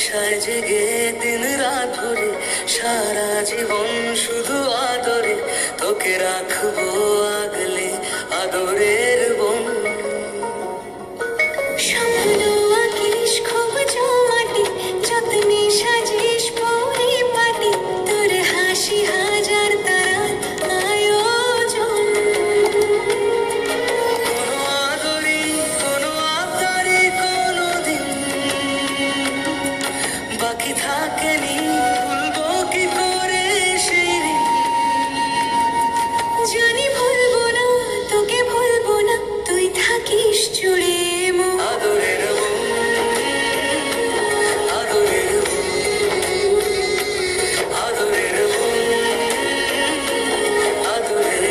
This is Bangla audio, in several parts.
আশায় জেগে দিন রাত ভরে সারা জীবন শুধু আদরে তোকে রাখবো আগলে আদরের বোন। স্বপ্ন আঁকিস খুব জমাটি, যত্নে সাজিস পরিপাটি, তোর হাসি হাজার তারার আয়োজন। কোনো আদরি কোনো আবদারি কোনোদিন বাকি থাকেনি, ভুলবো কি করে সেই দিন। জানি ভুলবো না তোকে, ভুলবো না, তুই থাকিস জুড়ে মন। আদরের বোন, আদরের বোন, আদরের বোন, আদরের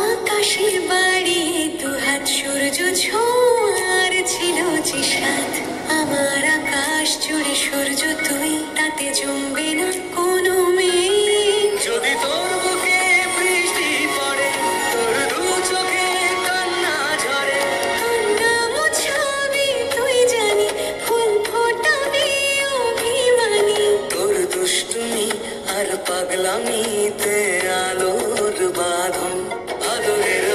আকাশের বাড়ি দুহাত সূর্য ছোঁয়ার ছিল যে সাথ, আমার আকাশ জুড়ে সূর্য তুই, তাতে জমবে না কোনো মেঘ। যদি তোর বুকে বৃষ্টি পড়ে, তোর দু চোখে কান্না ঝরে, কান্না মোছাবি তুই জানি, ফুল ফোটাবি অভিমানী। তোর দুষ্টুমি আর পাগলামিতে আলোর বাঁধন। আদরের